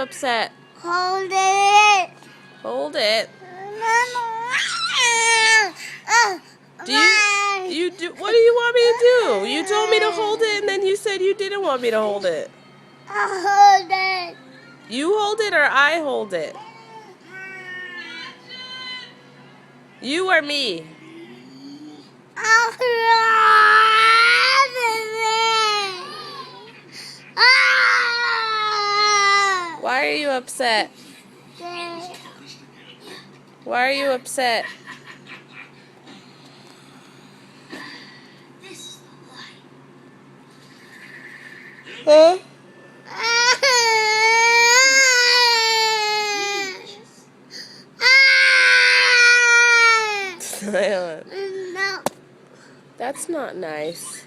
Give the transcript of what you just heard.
upset? Hold it. Hold it. What do you want me to do? You told me to hold it and then you said you didn't want me to hold it. I'll hold it. You hold it or I hold it? You or me? I'll hold it. Why are you upset? Why are you upset? Huh? No. That's not nice.